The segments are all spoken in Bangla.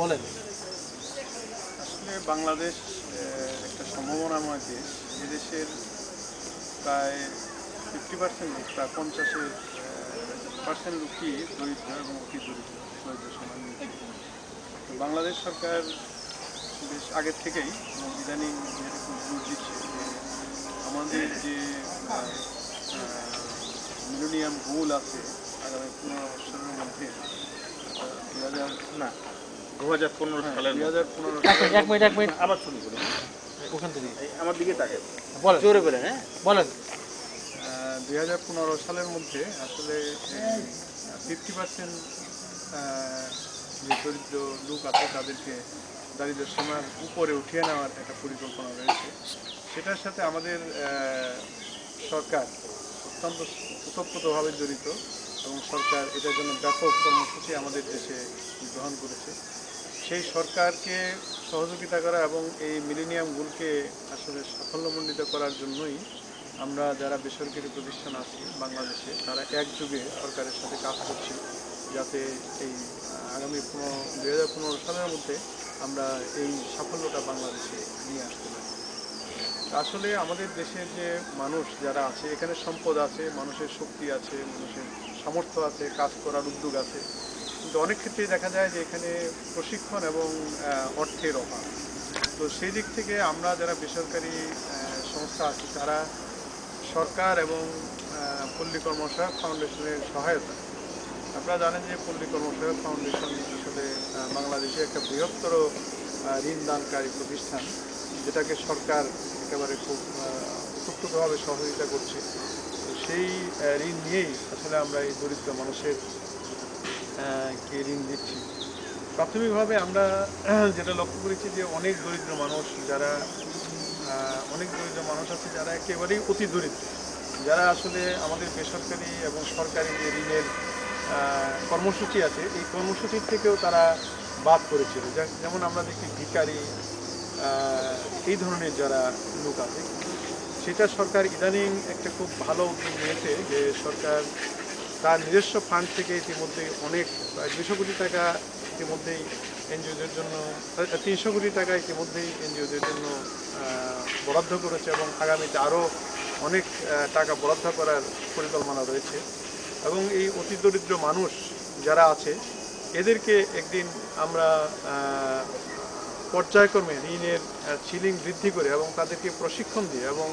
বলেন। আসলে বাংলাদেশ একটা সম্ভাবনাময় দেশ। এদেশের প্রায় 50% লোক, প্রায় 50% লোকই দরিদ্র এবং অতি দরিদ্র, দরিদ্র সীমার নিচে। তো বাংলাদেশ সরকার বেশ আগের থেকেই এবং ইদানিং যেটা খুব জোর দিচ্ছে যে আমাদের যে মিলেনিয়াম গোল আছে আগামী 15 বছরের মধ্যে 2015 সালের 2015 এক মিনিট আবার শুরু করি। ওখান থেকে আমার দিকে তাকাই বলেন, জোরে বলেন। হ্যাঁ বলেন। 2015 সালের মধ্যে আসলে 50% যে দরিদ্র লোক আছে তাদেরকে দারিদ্র সীমার উপরে উঠিয়ে নেওয়ার একটা পরিকল্পনা রয়েছে। সেটার সাথে আমাদের সরকার অত্যন্ত ওতপ্রোতভাবে জড়িত এবং সরকার এটার জন্য ব্যাপক কর্মসূচি আমাদের দেশে গ্রহণ করেছে। সেই সরকারকে সহযোগিতা করা এবং এই মিলেনিয়াম গোলকে আসলে সাফল্যমণ্ডিত করার জন্যই আমরা যারা বেসরকারি প্রতিষ্ঠান আছি বাংলাদেশে তারা একযোগে সরকারের সাথে কাজ করছি, যাতে এই আগামী 2015 সালের মধ্যে আমরা এই সাফল্যটা বাংলাদেশে নিয়ে আসতে পারি। আসলে আমাদের দেশের যে মানুষ যারা আছে, এখানে সম্পদ আছে, মানুষের শক্তি আছে, মানুষের সামর্থ্য আছে, কাজ করার উদ্যোগ আছে, কিন্তু অনেক ক্ষেত্রেই দেখা যায় যে এখানে প্রশিক্ষণ এবং অর্থের অভাব। তো সেই দিক থেকে আমরা যারা বেসরকারি সংস্থা আছি তারা সরকার এবং পল্লী কর্মসহায়ক ফাউন্ডেশনের সহায়তা, আপনারা জানেন যে পল্লী কর্মসহায়ক ফাউন্ডেশন আসলে বাংলাদেশে একটা বৃহত্তর ঋণ দানকারী প্রতিষ্ঠান, যেটাকে সরকার একেবারে খুব ওতপ্রোতভাবে সহযোগিতা করছে। তো সেই ঋণ নিয়েই আসলে আমরা এই দরিদ্র মানুষের কে ঋণ দিচ্ছি। প্রাথমিকভাবে আমরা যেটা লক্ষ্য করেছি যে অনেক দরিদ্র মানুষ আছে যারা একেবারেই অতি দরিদ্র, যারা আসলে আমাদের বেসরকারি এবং সরকারি যে ঋণের কর্মসূচি আছে এই কর্মসূচির থেকেও তারা বাদ পড়েছিল। যেমন আমরা দেখি ভিখারি, এই ধরনের যারা লোক আছে, সেটা সরকার ইদানিং একটা খুব ভালো উদ্যোগ নিয়েছে যে সরকার তার নিজস্ব ফান্ড থেকে ইতিমধ্যে অনেক প্রায় 200 কোটি টাকা ইতিমধ্যেই এনজিওদের জন্য, 300 কোটি টাকা ইতিমধ্যেই এনজিওদের জন্য বরাদ্দ করেছে এবং আগামীতে আরও অনেক টাকা বরাদ্দ করার পরিকল্পনা রয়েছে। এবং এই অতি দরিদ্র মানুষ যারা আছে এদেরকে একদিন আমরা পর্যায়ক্রমে ঋণের সিলিং বৃদ্ধি করে এবং তাদেরকে প্রশিক্ষণ দিয়ে এবং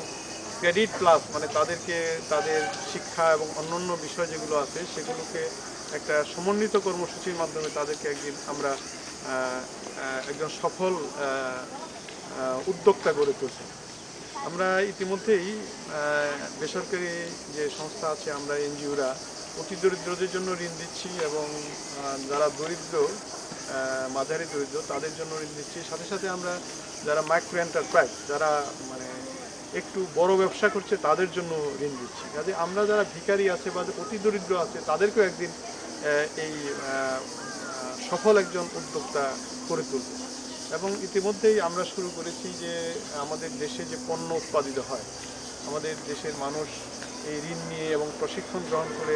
ক্রেডিট প্লাস মানে তাদেরকে তাদের শিক্ষা এবং অন্যান্য বিষয় যেগুলো আছে সেগুলোকে একটা সমন্বিত কর্মসূচির মাধ্যমে তাদেরকে একদিন আমরা একজন সফল উদ্যোক্তা গড়ে তুলছি। আমরা ইতিমধ্যেই বেসরকারি যে সংস্থা আছে আমরা এনজিওরা অতি দরিদ্রদের জন্য ঋণ দিচ্ছি এবং যারা দরিদ্র মাঝারি দরিদ্র তাদের জন্য ঋণ দিচ্ছি। সাথে সাথে আমরা যারা মাইক্রো এন্টারপ্রাইজ, যারা মানে একটু বড় ব্যবসা করছে তাদের জন্য ঋণ দিচ্ছি। কাজে আমরা যারা ভিখারি আছে বা অতি দরিদ্র আছে তাদেরকেও একদিন এই সফল একজন উদ্যোক্তা করে তুলব। এবং ইতিমধ্যেই আমরা শুরু করেছি যে আমাদের দেশে যে পণ্য উৎপাদিত হয়, আমাদের দেশের মানুষ এই ঋণ নিয়ে এবং প্রশিক্ষণ গ্রহণ করে